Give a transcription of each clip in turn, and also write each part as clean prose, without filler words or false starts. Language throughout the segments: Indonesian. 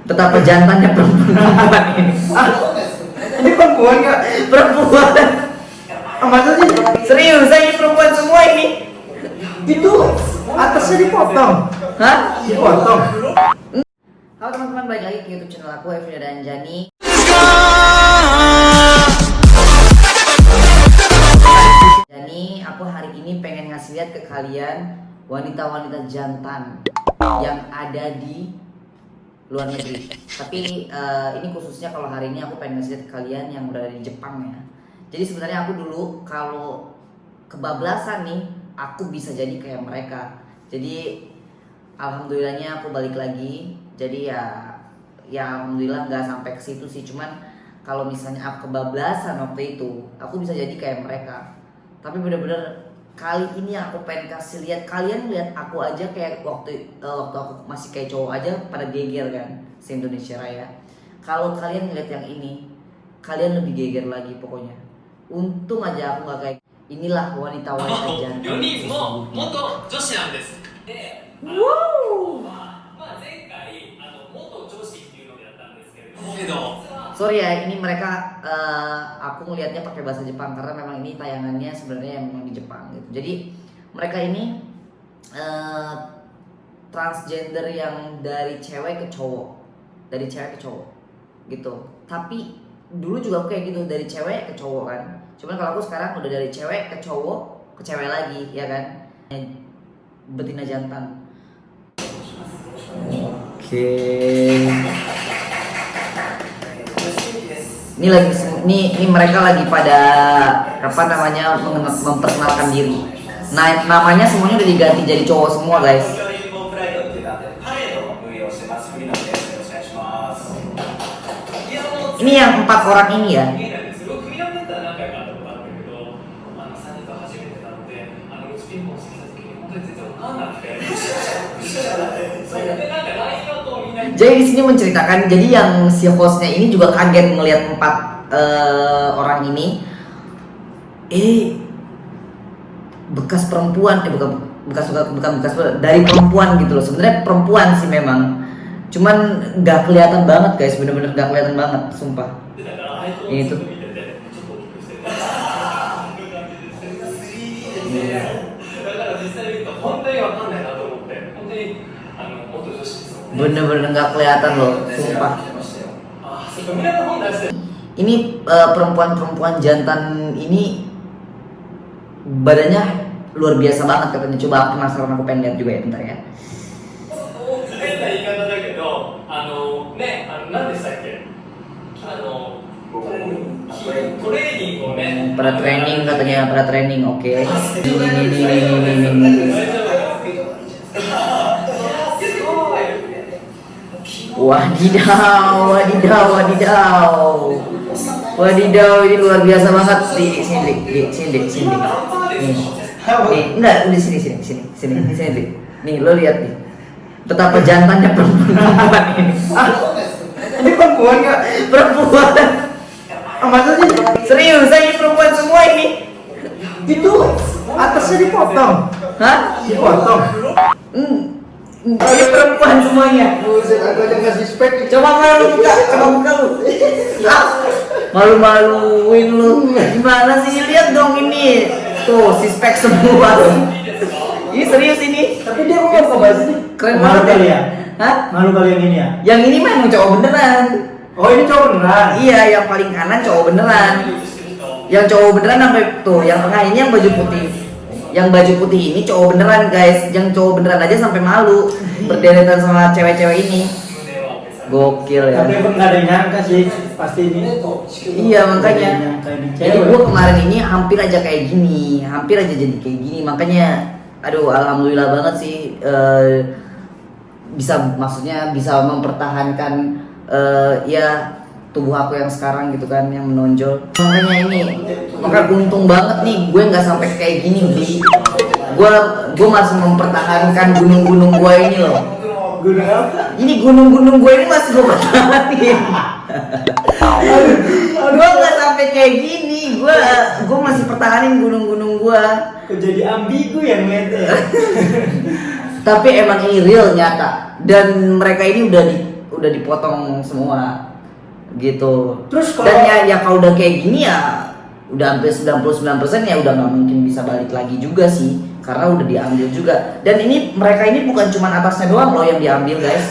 Betapa jantannya perempuan ini. Ini perempuan nggak? Perempuan. Masa sih? Serius, ini perempuan semua ini. Itu atasnya dipotong. Hah? Dipotong. Halo teman-teman, balik lagi ke YouTube channel aku, Evina dan Jani. Jani, aku hari ini pengen ngasih lihat ke kalian wanita-wanita jantan yang ada di luar negeri. Tapi ini khususnya kalau hari ini aku pengen ngasih lihat ke kalian yang udah di Jepang ya. Jadi sebenarnya aku dulu kalau kebablasan nih, aku bisa jadi kayak mereka. Jadi alhamdulillahnya aku balik lagi. Jadi ya alhamdulillah nggak sampai ke situ sih. Cuman kalau misalnya aku kebablasan waktu itu, aku bisa jadi kayak mereka. Tapi bener-bener kali ini aku pengen kasih lihat kalian, lihat aku aja kayak waktu aku masih kayak cowok aja pada geger kan, se-Indonesia Raya. Kalau kalian ngeliat yang ini, kalian lebih geger lagi pokoknya. Untung aja aku nggak kayak inilah wanita-wanita jantan. Sorry ya, ini mereka aku ngelihatnya pakai bahasa Jepang karena memang ini tayangannya sebenarnya memang di Jepang gitu. Jadi mereka ini transgender yang dari cewek ke cowok, gitu. Tapi dulu juga aku kayak gitu, dari cewek ke cowok kan. Cuman kalau aku sekarang udah dari cewek ke cowok ke cewek lagi, ya kan? Betina jantan. Oke. Ini mereka lagi pada apa namanya memperkenalkan diri. Nah, namanya semuanya udah diganti jadi cowok semua, guys. Ini yang 4 orang ini ya. Jadi di sini menceritakan, jadi yang si hostnya ini juga kaget melihat 4 orang ini. Bekas perempuan, bukan bekas dari perempuan gitu loh. Sebenarnya perempuan sih memang, cuman nggak kelihatan banget guys, bener-bener nggak kelihatan banget, sumpah. Ini tuh. Bener-bener nggak kelihatan loh, sumpah. Ini perempuan-perempuan jantan ini badannya luar biasa banget katanya. Coba aku penasaran, aku pengen lihat juga ya, bentar ya. Pada training katanya, pada training, oke. Ini. Wadidaw, ini luar biasa banget. Sini. Nih, enggak, di sini. Nih, lo lihat nih. Betapa jantannya perempuan ini. Ini perempuan nggak? Perempuan. Masa sih? Serius, ini perempuan semua ini. Itu atasnya dipotong. Hah? Dipotong. Ini perempuan semuanya. Buset, aku aja nggak suspek. Coba buka lu. Malu-maluin lu. Gimana sih, lihat dong ini. Tuh, suspek semua. Ini serius ini. Tapi dia ngomong apa bahasa sih? Keren Malu banget kali ya. ya? Hah? Malu kali yang ini ya? Yang ini memang cowok beneran. Oh, ini cowok beneran? Iya, yang paling kanan cowok beneran. Yang cowok beneran sampai tuh, yang tengah ini yang baju putih. Yang baju putih ini cowok beneran, guys. Yang cowok beneran aja sampai malu berderetan sama cewek-cewek ini. Gokil ya. Tapi emang nggak ada yang nyangka sih, pasti ini. Iya, makanya. Jadi Cewek. gue kemarin ini hampir aja kayak gini, hampir aja jadi kayak gini. Makanya, aduh, alhamdulillah banget sih maksudnya bisa mempertahankan ya tubuh aku yang sekarang gitu kan, yang menonjol. Makanya untung banget nih, gue nggak sampai kayak gini, Bi. Gue masih mempertahankan gunung-gunung gue ini loh. Gunung apa? Ini gunung-gunung gue ini masih gue pertahanin. Gue nggak sampai kayak gini. Gue masih pertahanin gunung-gunung gue. Kok jadi ambigu yang ngeliatnya ya? Tapi emang ini real, nyata. Dan mereka ini udah udah dipotong semua gitu. Terus kalau- dan ya kalau udah kayak gini ya udah hampir 99% ya udah nggak mungkin bisa balik lagi juga sih, karena udah diambil juga. Dan ini mereka ini bukan cuma atasnya doang loh yang diambil guys.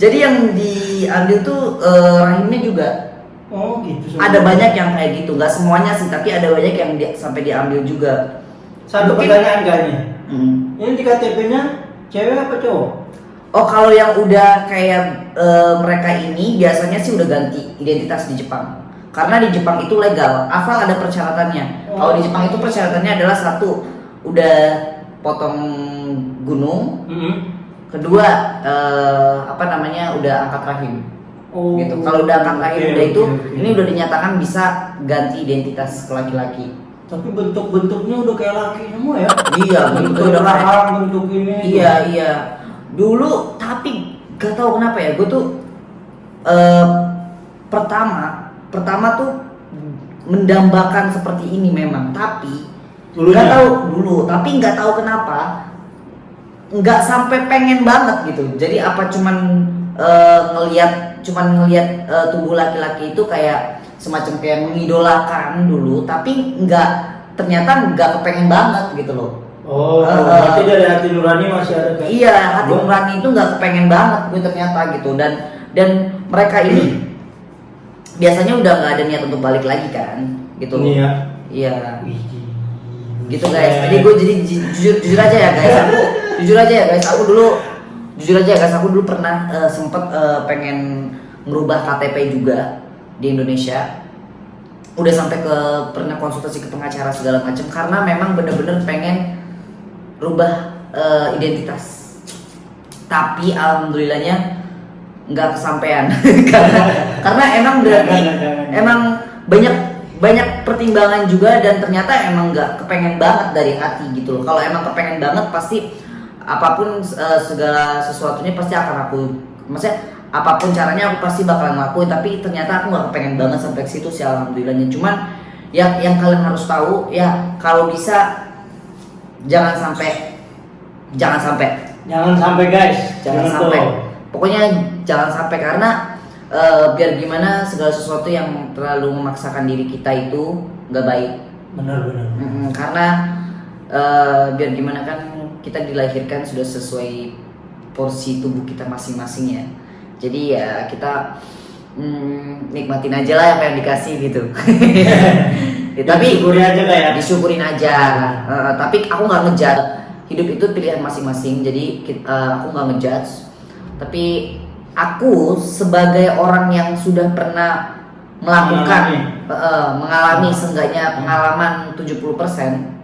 Jadi yang diambil tuh rahimnya juga. Oh gitu. Ada banyak yang kayak gitu, nggak semuanya sih, tapi ada banyak yang sampai diambil juga. Satu Mungkin- pertanyaan kayaknya. Hmm. Ini di KTP-nya cewek apa cowok? Oh kalau yang udah kayak mereka ini biasanya sih udah ganti identitas di Jepang. Karena di Jepang itu legal, asal ada persyaratannya. Kalau di Jepang itu persyaratannya adalah satu, udah potong gunung. Kedua, udah angkat rahim. Oh. Gitu. Kalau udah angkat rahim Oke, udah itu, oke. ini udah dinyatakan bisa ganti identitas ke laki-laki. Tapi bentuk-bentuknya udah kayak laki semua ya. Iya, bentuknya udah kayak. rahang, bentuk ini. Iya. Dulu tapi gak tahu kenapa ya, gue tuh pertama tuh mendambakan seperti ini memang, tapi Dulunya? nggak tahu dulu, tapi nggak tahu kenapa nggak sampai pengen banget gitu. Jadi apa cuman ngelihat tubuh laki-laki itu kayak semacam kayak mengidolakan dulu, tapi ternyata nggak kepengen banget gitu loh. Oh, berarti dari hati nurani masih ada kayak. Iya, hati nurani itu nggak kepengen banget gue ternyata gitu. Dan mereka ini biasanya udah nggak ada niat untuk balik lagi kan gitu. Iya. Gitu guys. Jadi gue jujur aja ya guys. Aku dulu pernah sempet pengen ngerubah KTP juga di Indonesia. Udah sampai pernah konsultasi ke pengacara segala macam karena memang bener-bener pengen rubah identitas. Tapi alhamdulillahnya nggak kesampaian karena emang berarti emang banyak pertimbangan juga, dan ternyata emang nggak kepengen banget dari hati gitu loh. Kalau emang kepengen banget pasti apapun segala sesuatunya pasti akan maksudnya apapun caranya aku pasti bakalan ngelakuin. Tapi ternyata aku nggak kepengen banget sampai ke situ sih alhamdulillahnya. Cuman yang kalian harus tahu ya, kalau bisa jangan sampai guys. jangan sampai. Pokoknya jangan sampai, karena biar gimana segala sesuatu yang terlalu memaksakan diri kita itu nggak baik. Benar. Karena biar gimana kan kita dilahirkan sudah sesuai porsi tubuh kita masing-masing ya. Jadi ya kita nikmatin aja lah apa yang dikasih gitu. Ya, tapi disyukurin aja. Tapi aku nggak ngejudge. Hidup itu pilihan masing-masing. Jadi aku nggak ngejudge. Tapi aku sebagai orang yang sudah pernah mengalami seenggaknya pengalaman 70%,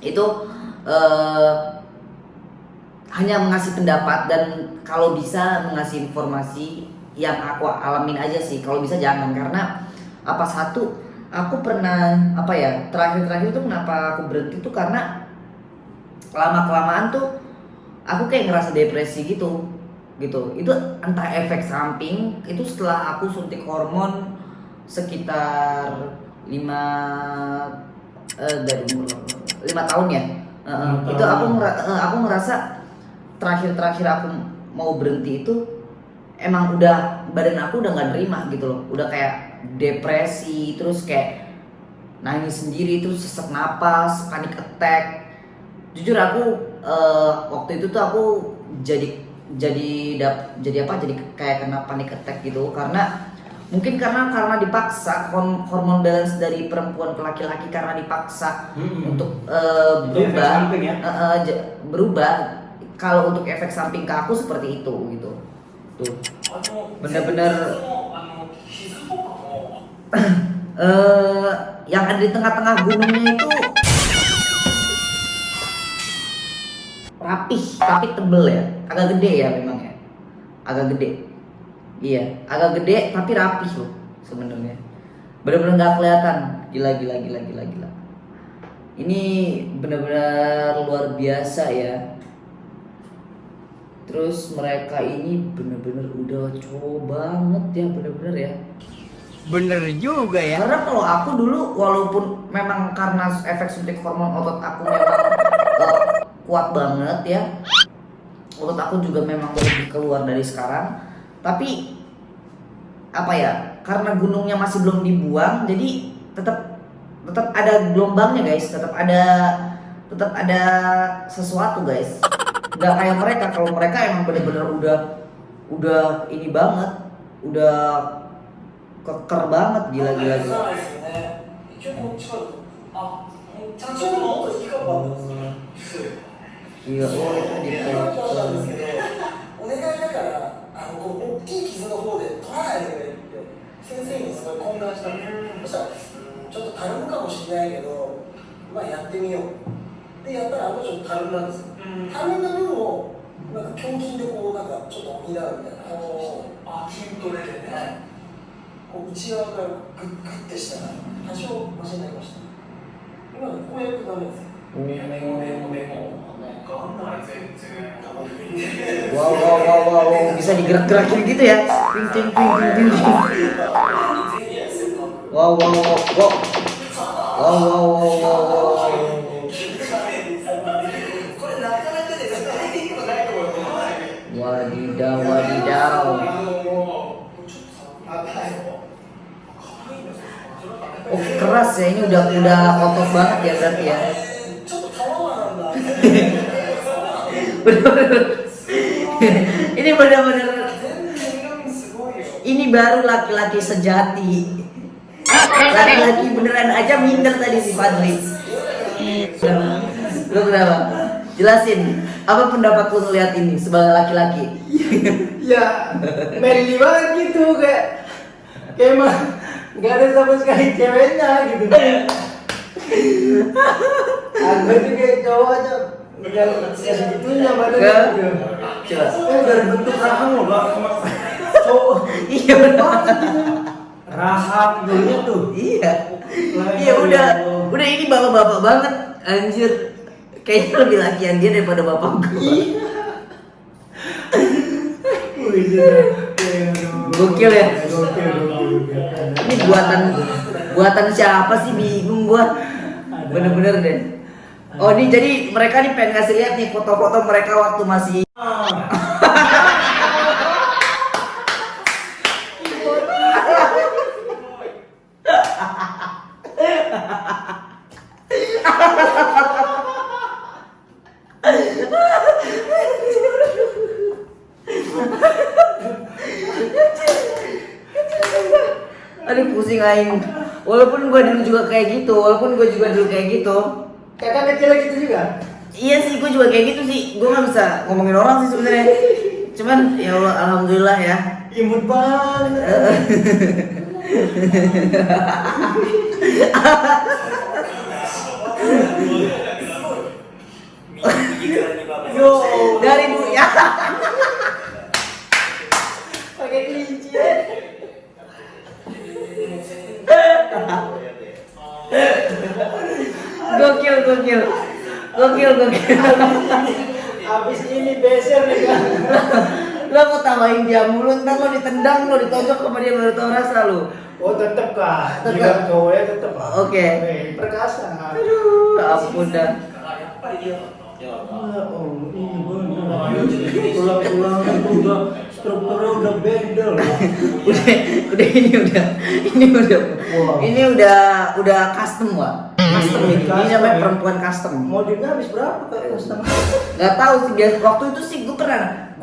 itu hanya mengasih pendapat dan kalau bisa mengasih informasi yang aku alamin aja sih. Kalau bisa jangan, karena aku pernah terakhir tuh kenapa aku berhenti tuh karena lama-kelamaan tuh aku kayak ngerasa depresi gitu. Itu entah efek samping itu setelah aku suntik hormon sekitar 5 tahun ya. Itu aku ngerasa terakhir aku mau berhenti itu emang udah badan aku udah nggak nerima gitu loh. Udah kayak depresi, terus kayak nangis sendiri, terus sesak napas, panic attack. Jujur aku waktu itu tuh aku jadi kayak kena panic attack gitu, karena mungkin karena dipaksa hormon balance dari perempuan ke laki-laki, karena dipaksa untuk berubah. Berubah. Kalau untuk efek samping ke aku seperti itu gitu. Tuh. Bener-bener yang ada di tengah-tengah gunungnya itu rapih tapi tebel ya, agak gede ya memang ya, agak gede. Iya, agak gede tapi rapih loh sebenarnya. Bener-bener nggak kelihatan. Gila. Ini bener-bener luar biasa ya. Terus mereka ini bener-bener udah cowok banget ya, bener-bener ya. Bener juga ya. Karena kalau aku dulu walaupun memang karena efek suntik hormon otot aku memang kuat banget ya. menurut aku juga memang lebih keluar dari sekarang. Tapi apa ya? Karena gunungnya masih belum dibuang, jadi tetap ada gelombangnya guys, tetap ada sesuatu guys. Nggak kayak mereka. Kalau mereka emang bener-bener udah ini banget, udah keker banget, gila. 一応こっちからあちゃんともっと低かったんですよ Gila, oh itu di だったんですけどお願いだからこう大きい傷の方で取らないでくれって先生にすごい懇願したんですそしたらちょっとたるむかもしれないけどまあやってみようでやったらちょっとたるんだんですよたるんだ分をなんか胸筋でこうなんかちょっと補うみたいな感じでした筋トレでねこう内側からグッてしたら多少マシになりました今のこうやるとダメですよWow, bisa digerak-gerakin gitu ya. Ting. Wow. Wadidaw. Oh, keras ya, ini udah otot banget ya berarti ya. Ini benar-benar ini baru laki-laki sejati. Laki-laki beneran aja minder tadi si Fadli. Lu kenapa? Jelasin, apa pendapat lu ngeliat ini sebagai laki-laki? Ya, manly banget gitu kayak emang nggak ada sama sekali ceweknya gitu. Aku tuh kayak cowok aja nggak segitunya badannya gitu. Coba. Dari bentuk rahang loh bang, cowok. Iya benar. Rahang dulunya tuh. Iya udah ini bapak-bapak banget anjir. Kayaknya lebih lakian dia daripada bapak gue. Gokil ya. Ini buatan siapa sih, bingung gua. Bener-bener deh. Oh ini jadi mereka nih pengen ngasih lihat nih foto-foto mereka waktu masih aduh pusing aing. Walaupun gue dulu juga kayak gitu. Kakak kecil gitu juga. Iya sih, gue juga kayak gitu sih. Gue nggak bisa ngomongin orang sih sebenarnya. Cuman ya Allah, alhamdulillah ya. Imut banget. Yo, dari dulu ya. Pakai kelinci. Gokil. Abis ini beser nih kan. Lo mau tambahin dia mulu, ntar lo ditendang, lo ditonjok sama dia baru tau rasa lo. Oh tetep kah? Tetep. Jika cowoknya tetep. Oke. Perkasa. Aduh, ampun dah. Oh ini bener. Pulang itu udah strukturnya udah beda loh. Ini udah custom Wak. Custom ini namanya perempuan custom. Modinnya habis berapa kayak custom? Gak tahu sih, biasa waktu itu sih gue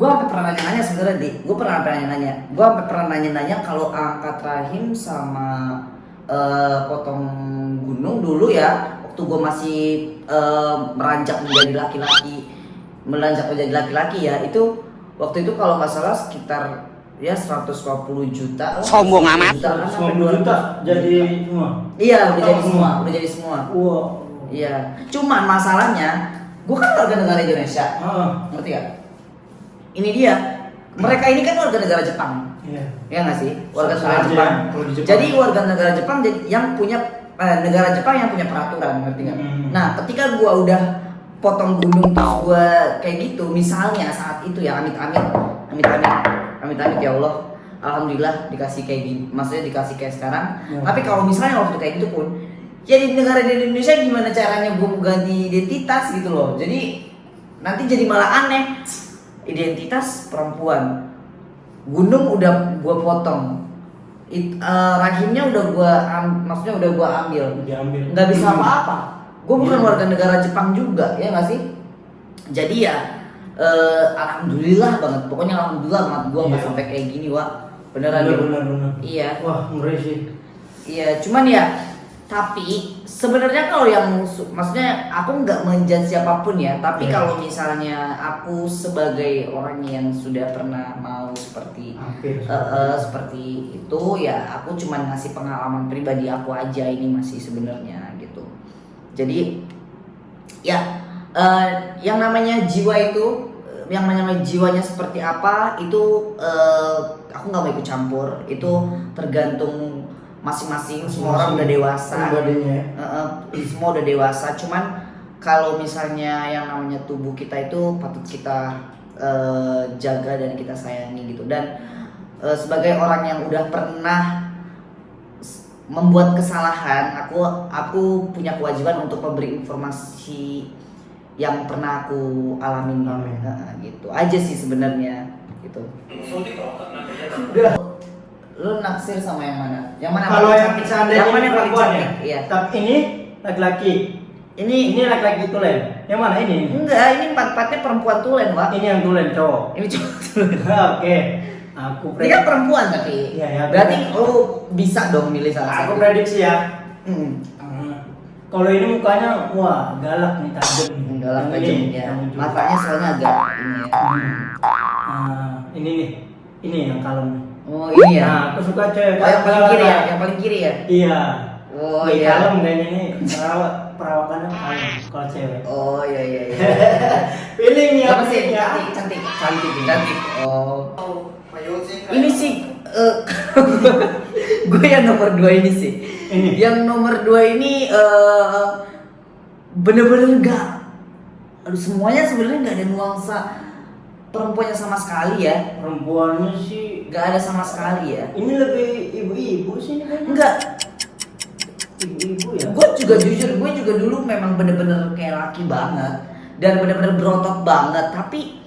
sampai pernah nanya sebenarnya di, gue sampai pernah nanya kalau angkat rahim sama potong gunung dulu ya, waktu gue masih meranjak menjadi laki-laki ya, itu waktu itu kalau nggak salah sekitar ya 150 juta. Sombong amat. 50 juta jadi semua. Iya, udah jadi semua. Wow. Iya. Cuman masalahnya, gue kan warga negara Indonesia. Ngerti gak? Ini dia. Mereka ini kan warga negara Jepang. Iya. Ya nggak sih? Warga negara Sama Jepang. aja, kalau di Jepang. Jadi warga negara Jepang yang punya negara Jepang yang punya peraturan, ngerti nggak? Nah, ketika gue udah potong gunung terus gue kayak gitu, misalnya saat itu ya amit ya Allah, alhamdulillah dikasih kayak gini, maksudnya dikasih kayak sekarang. Ya. Tapi kalau misalnya waktu kayak gitu pun, ya di negara di Indonesia gimana caranya gue ganti identitas gitu loh. Jadi nanti jadi malah aneh. identitas perempuan. Gunung udah gue potong, rahimnya udah gue maksudnya udah gue ambil, Diambil. nggak bisa apa-apa. Gue bukan Iya. warga negara Jepang juga, ya nggak sih? Jadi ya alhamdulillah banget, pokoknya alhamdulillah banget gue nggak Iya. sampai kayak gini, Wak. Beneran ya. Benar. Iya. Wah, ngeri sih. Iya, cuman ya, tapi sebenarnya kalau yang maksudnya aku nggak menjudge siapapun ya, tapi Iya. kalau misalnya aku sebagai orang yang sudah pernah mau seperti Hampir. seperti itu, ya aku cuman ngasih pengalaman pribadi aku aja, ini masih sebenarnya gitu. Jadi ya yang namanya jiwa itu, yang namanya jiwanya seperti apa itu aku nggak mau ikut campur, itu tergantung masing-masing. Semua orang udah dewasa, Pribadinya ya. semua udah dewasa. Cuman kalau misalnya yang namanya tubuh kita itu patut kita jaga dan kita sayangi gitu. Dan sebagai orang yang udah pernah membuat kesalahan, aku punya kewajiban untuk memberi informasi yang pernah aku alamin. Amin. Gitu aja sih sebenarnya gitu. Udah. Lu naksir sama yang mana? Yang mana Kalau paling yang cantik? seandainya Yang mana yang paling perempuan cantik? ya? Iya. Tapi ini laki-laki. Ini Ini laki-laki tulen. Yang mana ini? enggak, ini empat-empatnya perempuan tulen, Wak. Ini yang tulen cowok. Ini cuma tulen. Oke. Aku Ini kan perempuan tapi. Iya, ya, Berarti benar. lu bisa dong milih salah Aku satu. prediksi ya. Hmm. Kalau ini mukanya wah galak nih, tajam nih. Enggak lah, Yang tajam ini, ya. yang ujung. Matanya soalnya agak ini ya. Ini nih. Ini yang kalem nih. Oh ini ya. Nah, aku suka cewek. Oh yang paling kiri ya, yang paling kiri ya. Iya. Oh Nih, iya. kalem kayaknya nih. Perawakannya kalem kalau cewek. Oh iya iya iya. Feeling ya. Apa sih? ya. Cantik, cantik. Cantik. ini. Cantik. Oh. まあ幼稚園くらい Ini sih gue yang nomor 2 ini sih. Ini. Yang nomor 2 ini bener-bener enggak. Aduh, semuanya sebenarnya nggak ada nuansa perempuannya sama sekali ya. Perempuannya sih. Nggak ada sama sekali ya. Ini lebih ibu-ibu sih ini kayaknya. Enggak. Ibu-ibu ya. Gue juga jujur, gue juga dulu memang bener-bener kayak laki banget dan bener-bener berotot banget. Tapi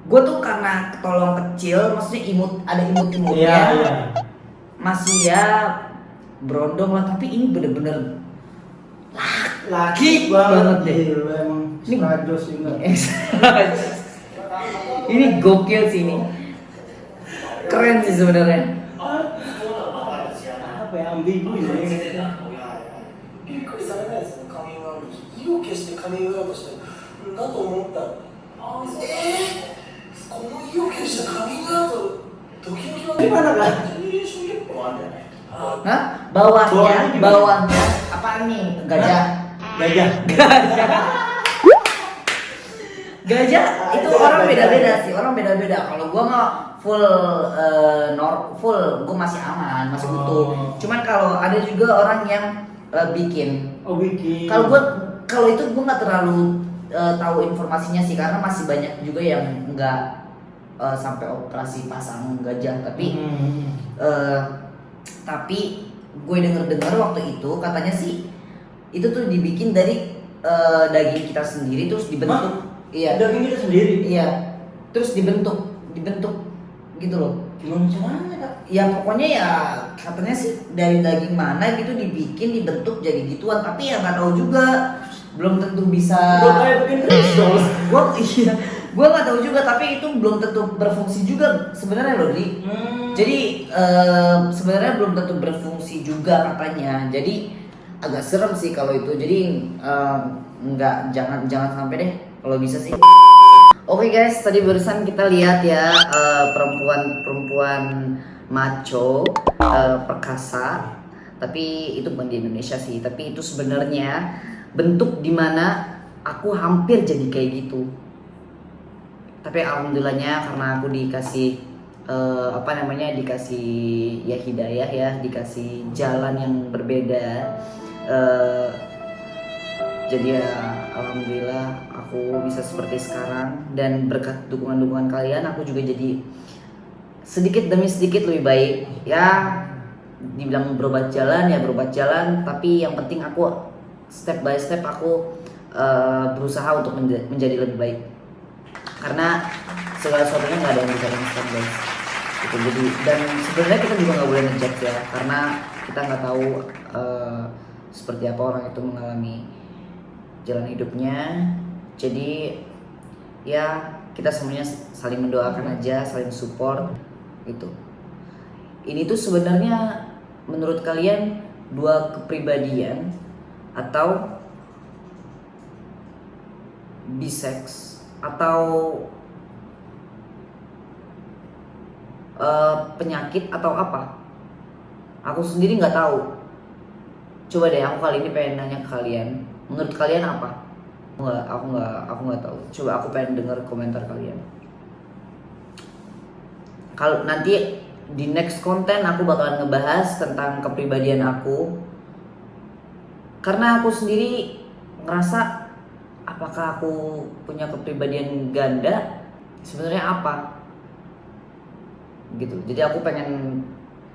gue tuh karena ketolong kecil, maksudnya ada imut-imutnya. Iya, iya. Masih ya berondong lah, tapi ini bener-bener Laki banget deh. Gila, emang Ini- strajos juga. Ini gokil sih ini. Keren sih sebenarnya. Apa ya, ambigu ya. びっくりされないですね、カミングアウトして意を決してカミングアウトしてだと思ったらこの意を決したカミングアウトドキドキは Gimana kan? Hah? Bawahnya, Bawahnya gimana? bawahnya apa nih? Gajah. Gajah. Gajah itu Gajah, orang gajah. beda-beda sih, orang beda-beda. Kalau gua mah full full, gua masih aman, masih utuh. Oh. Cuman kalau ada juga orang yang bikin. Oh, bikin. Kalau itu gua nggak terlalu tahu informasinya sih, karena masih banyak juga yang nggak sampai operasi pasang gajah. Tapi gue denger waktu itu katanya sih itu tuh dibikin dari daging kita sendiri terus dibentuk. Iya. Daging kita sendiri. Iya. Terus dibentuk gitu loh. Gimana caranya, Kak? Ya pokoknya ya katanya sih dari daging mana gitu dibikin dibentuk jadi gituan, tapi ya nggak tahu juga, belum tentu bisa. Udah kayak bikin risol. Gua nggak tahu juga, tapi itu belum tentu berfungsi juga sebenarnya loh, Dri. Jadi sebenarnya belum tentu berfungsi juga katanya. Jadi agak serem sih kalau itu. Jadi jangan sampai deh kalau bisa sih. Oke guys, tadi barusan kita lihat ya perempuan macho perkasa. Tapi itu bukan di Indonesia sih. Tapi itu sebenarnya bentuk dimana aku hampir jadi kayak gitu. Tapi alhamdulillahnya karena aku dikasih dikasih ya hidayah ya, dikasih jalan yang berbeda. Jadi ya alhamdulillah aku bisa seperti sekarang, dan berkat dukungan kalian aku juga jadi sedikit demi sedikit lebih baik. Ya dibilang berobat jalan, tapi yang penting aku step by step aku berusaha untuk menjadi lebih baik. Karena segala sesuatunya nggak ada yang bisa instan guys. Gitu. Jadi dan sebenarnya kita juga nggak boleh ngejudge ya, karena kita nggak tahu seperti apa orang itu mengalami jalan hidupnya. Jadi ya kita semuanya saling mendoakan aja, saling support gitu. Ini tuh sebenarnya menurut kalian dua kepribadian atau bisex atau penyakit atau apa? Aku sendiri nggak tahu. Coba deh aku kali ini pengen nanya ke kalian. Menurut kalian apa? Aku nggak tahu. Coba aku pengen dengar komentar kalian. Kalau nanti di next konten aku bakalan ngebahas tentang kepribadian aku. Karena aku sendiri ngerasa apakah aku punya kepribadian ganda? Sebenarnya apa? Gitu. Jadi aku pengen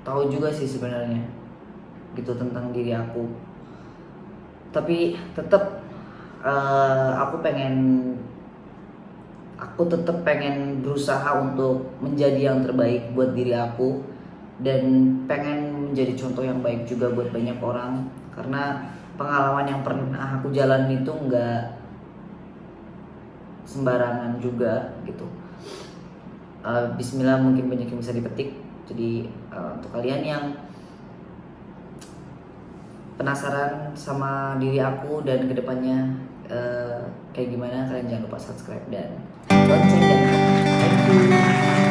tahu juga sih sebenarnya gitu tentang diri aku. Tapi tetap aku tetap pengen berusaha untuk menjadi yang terbaik buat diri aku dan pengen menjadi contoh yang baik juga buat banyak orang, karena pengalaman yang pernah aku jalan itu nggak sembarangan juga gitu. Bismillah, mungkin banyak yang bisa dipetik. Jadi untuk kalian yang penasaran sama diri aku dan kedepannya kayak gimana, kalian jangan lupa subscribe dan lonceng dan thank you.